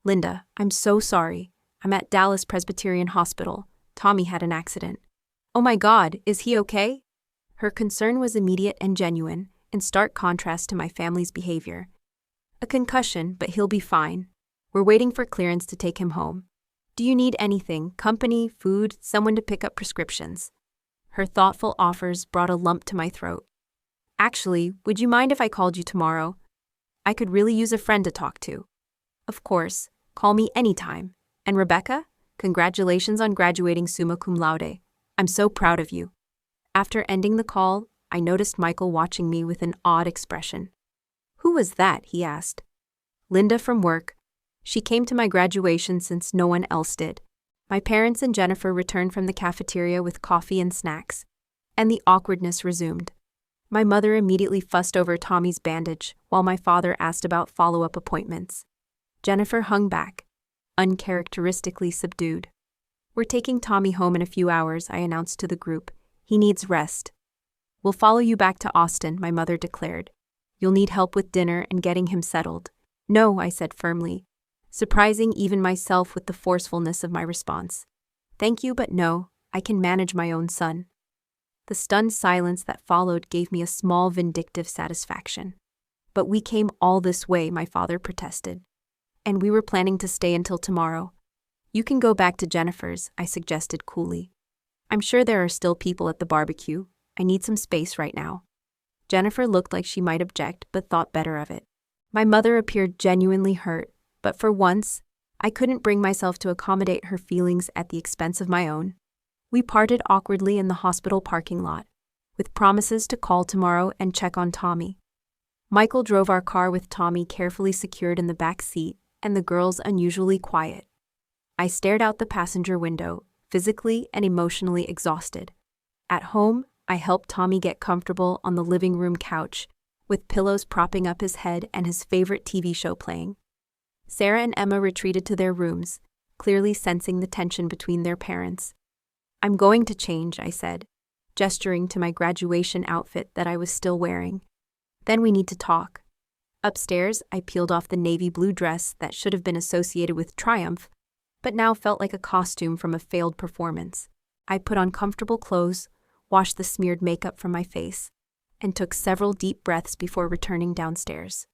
Linda, I'm so sorry. I'm at Dallas Presbyterian Hospital. Tommy had an accident. Oh my God, is he okay? Her concern was immediate and genuine, in stark contrast to my family's behavior. A concussion, but he'll be fine. We're waiting for clearance to take him home. Do you need anything? Company, food, someone to pick up prescriptions? Her thoughtful offers brought a lump to my throat. Actually, would you mind if I called you tomorrow? I could really use a friend to talk to. Of course, call me anytime. And Rebecca, congratulations on graduating summa cum laude. I'm so proud of you. After ending the call, I noticed Michael watching me with an odd expression. Who was that? He asked. Linda from work. She came to my graduation since no one else did. My parents and Jennifer returned from the cafeteria with coffee and snacks, and the awkwardness resumed. My mother immediately fussed over Tommy's bandage, while my father asked about follow-up appointments. Jennifer hung back, uncharacteristically subdued. We're taking Tommy home in a few hours, I announced to the group. He needs rest. We'll follow you back to Austin, my mother declared. You'll need help with dinner and getting him settled. No, I said firmly, surprising even myself with the forcefulness of my response. Thank you, but no, I can manage my own son. The stunned silence that followed gave me a small vindictive satisfaction. But we came all this way, my father protested. And we were planning to stay until tomorrow. You can go back to Jennifer's, I suggested coolly. I'm sure there are still people at the barbecue. I need some space right now. Jennifer looked like she might object, but thought better of it. My mother appeared genuinely hurt, but for once, I couldn't bring myself to accommodate her feelings at the expense of my own. We parted awkwardly in the hospital parking lot, with promises to call tomorrow and check on Tommy. Michael drove our car with Tommy carefully secured in the back seat and the girls unusually quiet. I stared out the passenger window, physically and emotionally exhausted. At home, I helped Tommy get comfortable on the living room couch, with pillows propping up his head and his favorite TV show playing. Sarah and Emma retreated to their rooms, clearly sensing the tension between their parents. I'm going to change, I said, gesturing to my graduation outfit that I was still wearing. Then we need to talk. Upstairs, I peeled off the navy blue dress that should have been associated with triumph, but now felt like a costume from a failed performance. I put on comfortable clothes, washed the smeared makeup from my face, and took several deep breaths before returning downstairs.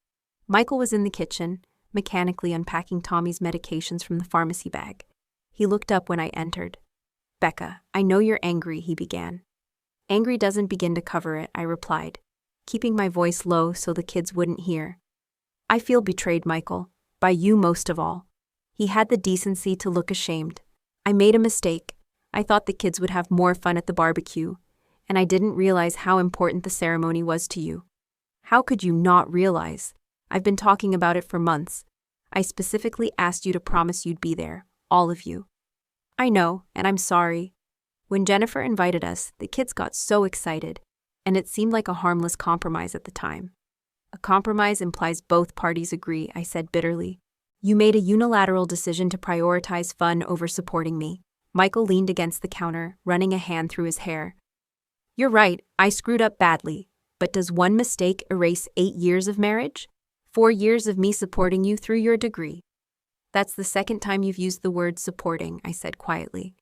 Michael was in the kitchen, mechanically unpacking Tommy's medications from the pharmacy bag. He looked up when I entered. Becca, I know you're angry, he began. Angry doesn't begin to cover it, I replied, keeping my voice low so the kids wouldn't hear. I feel betrayed, Michael, by you most of all. He had the decency to look ashamed. I made a mistake. I thought the kids would have more fun at the barbecue, and I didn't realize how important the ceremony was to you. How could you not realize? I've been talking about it for months. I specifically asked you to promise you'd be there, all of you. I know, and I'm sorry. When Jennifer invited us, the kids got so excited, and it seemed like a harmless compromise at the time. A compromise implies both parties agree, I said bitterly. You made a unilateral decision to prioritize fun over supporting me. Michael leaned against the counter, running a hand through his hair. You're right, I screwed up badly. But does one mistake erase 8 years of marriage? 4 years of me supporting you through your degree. That's the second time you've used the word supporting, I said quietly.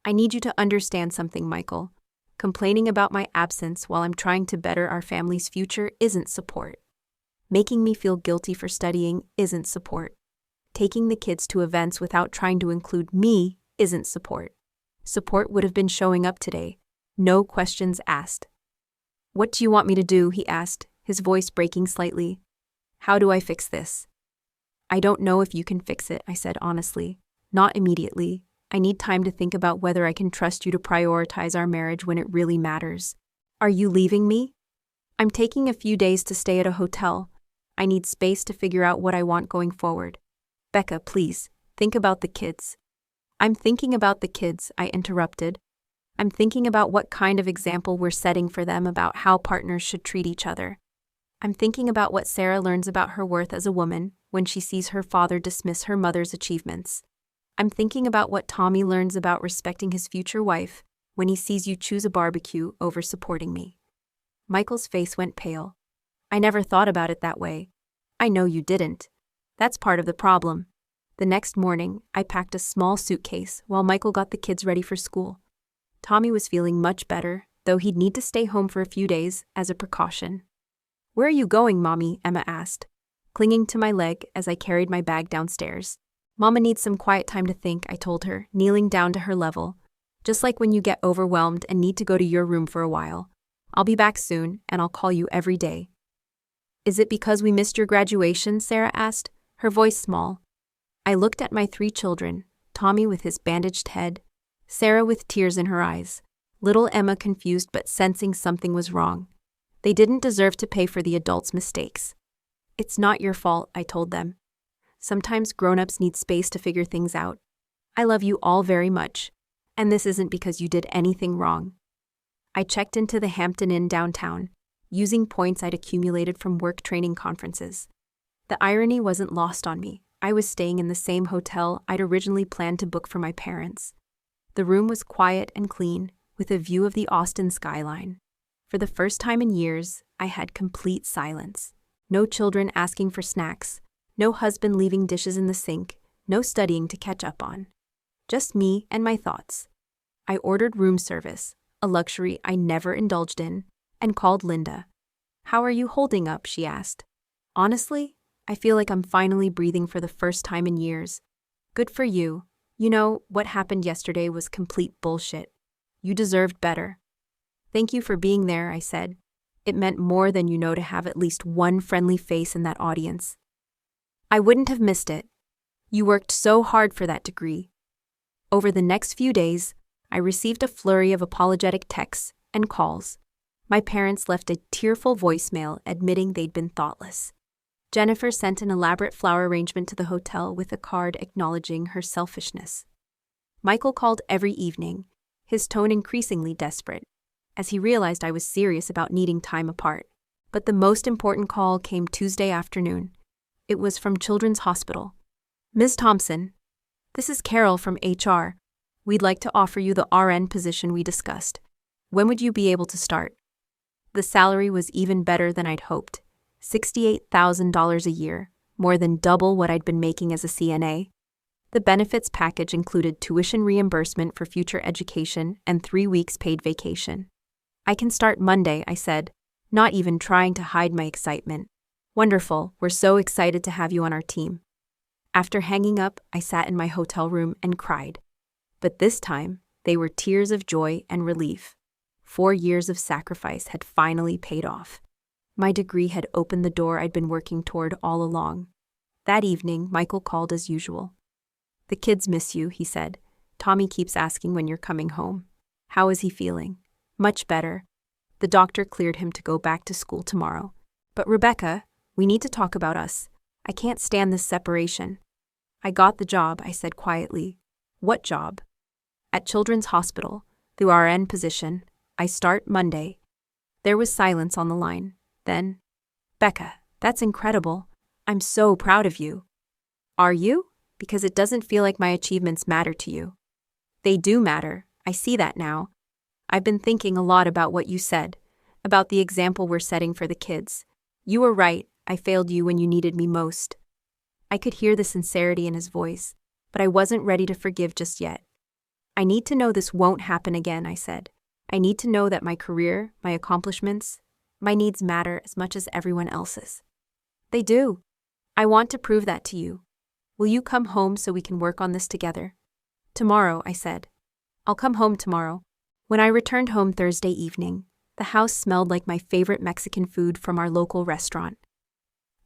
I need you to understand something, Michael. Complaining about my absence while I'm trying to better our family's future isn't support. Making me feel guilty for studying isn't support. Taking the kids to events without trying to include me isn't support. Support would have been showing up today. No questions asked. What do you want me to do? He asked, his voice breaking slightly. How do I fix this? I don't know if you can fix it, I said honestly. Not immediately. I need time to think about whether I can trust you to prioritize our marriage when it really matters. Are you leaving me? I'm taking a few days to stay at a hotel. I need space to figure out what I want going forward. Becca, please, think about the kids. I'm thinking about the kids, I interrupted. I'm thinking about what kind of example we're setting for them about how partners should treat each other. I'm thinking about what Sarah learns about her worth as a woman when she sees her father dismiss her mother's achievements. I'm thinking about what Tommy learns about respecting his future wife when he sees you choose a barbecue over supporting me. Michael's face went pale. I never thought about it that way. I know you didn't. That's part of the problem. The next morning, I packed a small suitcase while Michael got the kids ready for school. Tommy was feeling much better, though he'd need to stay home for a few days as a precaution. Where are you going, Mommy? Emma asked, clinging to my leg as I carried my bag downstairs. Mama needs some quiet time to think, I told her, kneeling down to her level. Just like when you get overwhelmed and need to go to your room for a while. I'll be back soon, and I'll call you every day. Is it because we missed your graduation? Sarah asked, her voice small. I looked at my 3 children, Tommy with his bandaged head, Sarah with tears in her eyes, little Emma confused but sensing something was wrong. They didn't deserve to pay for the adults' mistakes. It's not your fault, I told them. Sometimes grown-ups need space to figure things out. I love you all very much, and this isn't because you did anything wrong. I checked into the Hampton Inn downtown, using points I'd accumulated from work training conferences. The irony wasn't lost on me. I was staying in the same hotel I'd originally planned to book for my parents. The room was quiet and clean, with a view of the Austin skyline. For the first time in years, I had complete silence. No children asking for snacks, no husband leaving dishes in the sink, no studying to catch up on. Just me and my thoughts. I ordered room service, a luxury I never indulged in, and called Linda. How are you holding up? She asked. Honestly, I feel like I'm finally breathing for the first time in years. Good for you. You know, what happened yesterday was complete bullshit. You deserved better. Thank you for being there, I said. It meant more than you know to have at least one friendly face in that audience. I wouldn't have missed it. You worked so hard for that degree. Over the next few days, I received a flurry of apologetic texts and calls. My parents left a tearful voicemail admitting they'd been thoughtless. Jennifer sent an elaborate flower arrangement to the hotel with a card acknowledging her selfishness. Michael called every evening, his tone increasingly desperate, as he realized I was serious about needing time apart. But the most important call came Tuesday afternoon. It was from Children's Hospital. Ms. Thompson, this is Carol from HR. We'd like to offer you the RN position we discussed. When would you be able to start? The salary was even better than I'd hoped. $68,000 a year, more than double what I'd been making as a CNA. The benefits package included tuition reimbursement for future education and 3 weeks paid vacation. I can start Monday, I said, not even trying to hide my excitement. Wonderful, we're so excited to have you on our team. After hanging up, I sat in my hotel room and cried. But this time, they were tears of joy and relief. 4 years of sacrifice had finally paid off. My degree had opened the door I'd been working toward all along. That evening, Michael called as usual. The kids miss you, he said. Tommy keeps asking when you're coming home. How is he feeling? Much better. The doctor cleared him to go back to school tomorrow. But Rebecca, we need to talk about us. I can't stand this separation. I got the job, I said quietly. What job? At Children's Hospital, the RN position. I start Monday. There was silence on the line. Then, Becca, that's incredible. I'm so proud of you. Are you? Because it doesn't feel like my achievements matter to you. They do matter. I see that now. I've been thinking a lot about what you said, about the example we're setting for the kids. You were right. I failed you when you needed me most. I could hear the sincerity in his voice, but I wasn't ready to forgive just yet. I need to know this won't happen again, I said. I need to know that my career, my accomplishments, my needs matter as much as everyone else's. They do. I want to prove that to you. Will you come home so we can work on this together? Tomorrow, I said. I'll come home tomorrow. When I returned home Thursday evening, the house smelled like my favorite Mexican food from our local restaurant.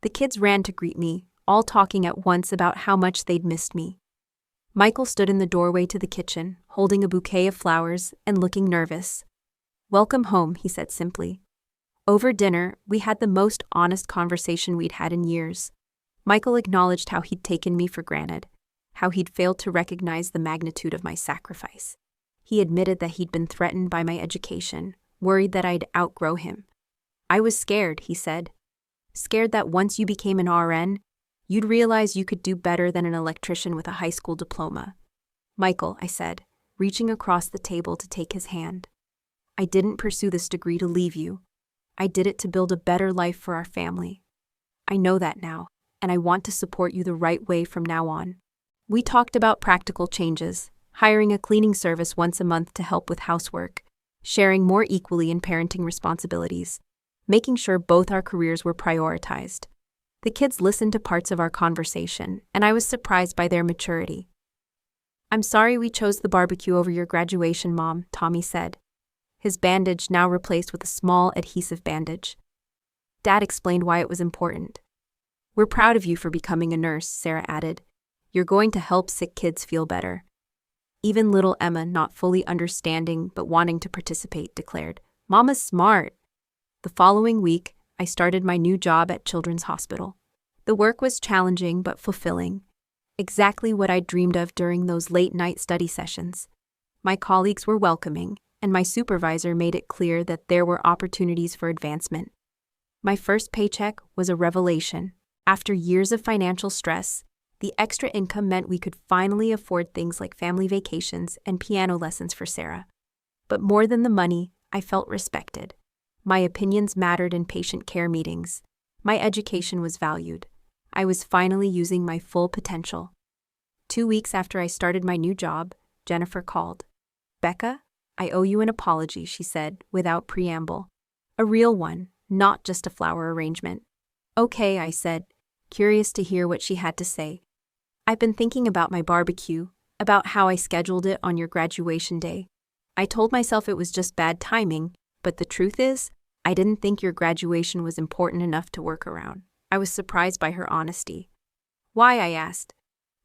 The kids ran to greet me, all talking at once about how much they'd missed me. Michael stood in the doorway to the kitchen, holding a bouquet of flowers and looking nervous. Welcome home, he said simply. Over dinner, we had the most honest conversation we'd had in years. Michael acknowledged how he'd taken me for granted, how he'd failed to recognize the magnitude of my sacrifice. He admitted that he'd been threatened by my education, worried that I'd outgrow him. I was scared, he said. Scared that once you became an RN, you'd realize you could do better than an electrician with a high school diploma. Michael, I said, reaching across the table to take his hand. I didn't pursue this degree to leave you. I did it to build a better life for our family. I know that now, and I want to support you the right way from now on. We talked about practical changes, hiring a cleaning service once a month to help with housework, sharing more equally in parenting responsibilities, making sure both our careers were prioritized. The kids listened to parts of our conversation, and I was surprised by their maturity. I'm sorry we chose the barbecue over your graduation, Mom, Tommy said, his bandage now replaced with a small adhesive bandage. Dad explained why it was important. We're proud of you for becoming a nurse, Sarah added. You're going to help sick kids feel better. Even little Emma, not fully understanding but wanting to participate, declared, Mama's smart. The following week, I started my new job at Children's Hospital. The work was challenging but fulfilling, exactly what I dreamed of during those late-night study sessions. My colleagues were welcoming, and my supervisor made it clear that there were opportunities for advancement. My first paycheck was a revelation. After years of financial stress, the extra income meant we could finally afford things like family vacations and piano lessons for Sarah. But more than the money, I felt respected. My opinions mattered in patient care meetings. My education was valued. I was finally using my full potential. 2 weeks after I started my new job, Jennifer called. Becca, I owe you an apology, she said, without preamble. A real one, not just a flower arrangement. Okay, I said, curious to hear what she had to say. I've been thinking about my barbecue, about how I scheduled it on your graduation day. I told myself it was just bad timing, but the truth is, I didn't think your graduation was important enough to work around. I was surprised by her honesty. Why, I asked.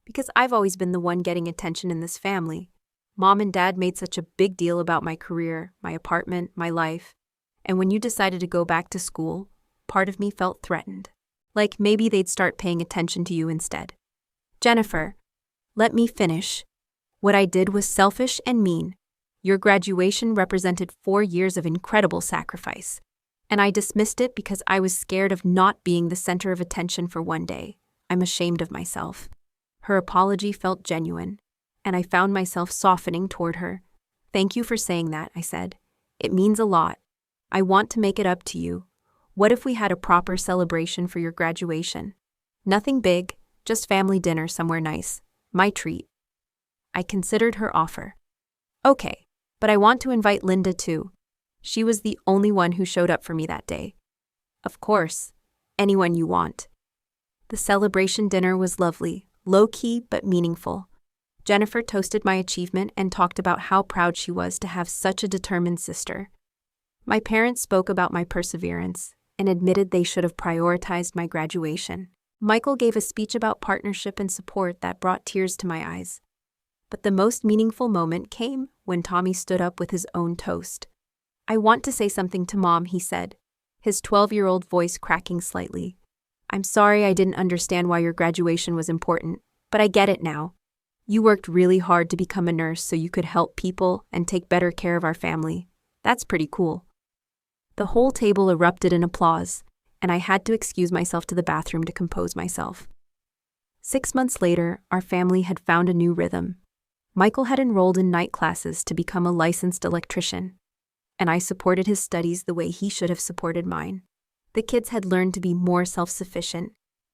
Because I've always been the one getting attention in this family. Mom and Dad made such a big deal about my career, my apartment, my life. And when you decided to go back to school, part of me felt threatened. Like maybe they'd start paying attention to you instead. Jennifer, let me finish. What I did was selfish and mean. Your graduation represented 4 years of incredible sacrifice. And I dismissed it because I was scared of not being the center of attention for one day. I'm ashamed of myself. Her apology felt genuine, and I found myself softening toward her. Thank you for saying that, I said. It means a lot. I want to make it up to you. What if we had a proper celebration for your graduation? Nothing big, just family dinner somewhere nice. My treat. I considered her offer. Okay, but I want to invite Linda too. She was the only one who showed up for me that day. Of course, anyone you want. The celebration dinner was lovely, low-key but meaningful. Jennifer toasted my achievement and talked about how proud she was to have such a determined sister. My parents spoke about my perseverance and admitted they should have prioritized my graduation. Michael gave a speech about partnership and support that brought tears to my eyes. But the most meaningful moment came when Tommy stood up with his own toast. I want to say something to Mom, he said, his 12-year-old voice cracking slightly. I'm sorry I didn't understand why your graduation was important, but I get it now. You worked really hard to become a nurse so you could help people and take better care of our family. That's pretty cool. The whole table erupted in applause, and I had to excuse myself to the bathroom to compose myself. 6 months later, our family had found a new rhythm. Michael had enrolled in night classes to become a licensed electrician, and I supported his studies the way he should have supported mine. The kids had learned to be more self-sufficient,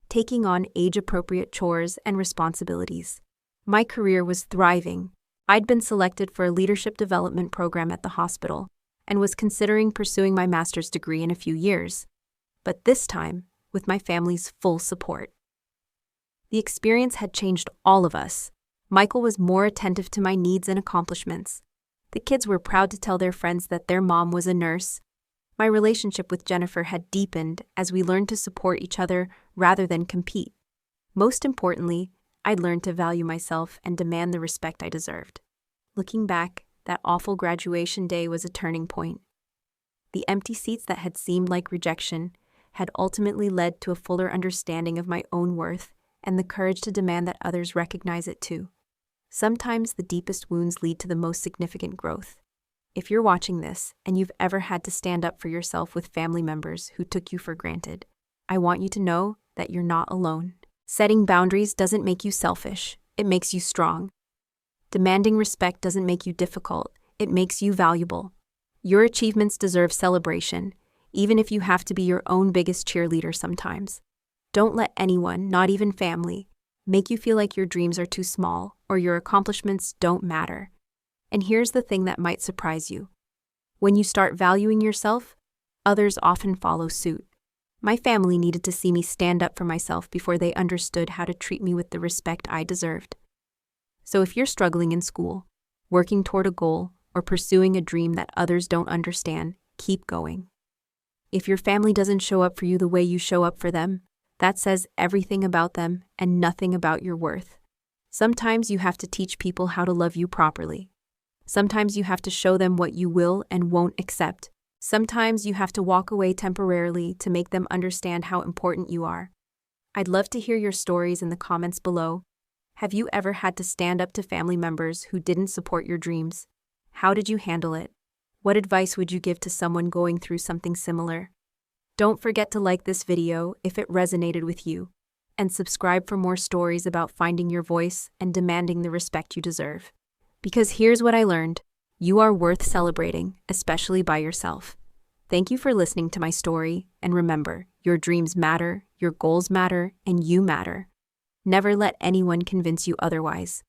taking on age-appropriate chores and responsibilities. My career was thriving. I'd been selected for a leadership development program at the hospital and was considering pursuing my master's degree in a few years, but this time with my family's full support. The experience had changed all of us. Michael was more attentive to my needs and accomplishments. The kids were proud to tell their friends that their mom was a nurse. My relationship with Jennifer had deepened as we learned to support each other rather than compete. Most importantly, I'd learned to value myself and demand the respect I deserved. Looking back, that awful graduation day was a turning point. The empty seats that had seemed like rejection had ultimately led to a fuller understanding of my own worth and the courage to demand that others recognize it too. Sometimes the deepest wounds lead to the most significant growth. If you're watching this and you've ever had to stand up for yourself with family members who took you for granted, I want you to know that you're not alone. Setting boundaries doesn't make you selfish, it makes you strong. Demanding respect doesn't make you difficult, it makes you valuable. Your achievements deserve celebration, even if you have to be your own biggest cheerleader sometimes. Don't let anyone, not even family, make you feel like your dreams are too small or your accomplishments don't matter. And here's the thing that might surprise you. When you start valuing yourself, others often follow suit. My family needed to see me stand up for myself before they understood how to treat me with the respect I deserved. So if you're struggling in school, working toward a goal, or pursuing a dream that others don't understand, keep going. If your family doesn't show up for you the way you show up for them, that says everything about them and nothing about your worth. Sometimes you have to teach people how to love you properly. Sometimes you have to show them what you will and won't accept. Sometimes you have to walk away temporarily to make them understand how important you are. I'd love to hear your stories in the comments below. Have you ever had to stand up to family members who didn't support your dreams? How did you handle it? What advice would you give to someone going through something similar? Don't forget to like this video if it resonated with you, and subscribe for more stories about finding your voice and demanding the respect you deserve. Because here's what I learned. You are worth celebrating, especially by yourself. Thank you for listening to my story, and remember, your dreams matter, your goals matter, and you matter. Never let anyone convince you otherwise.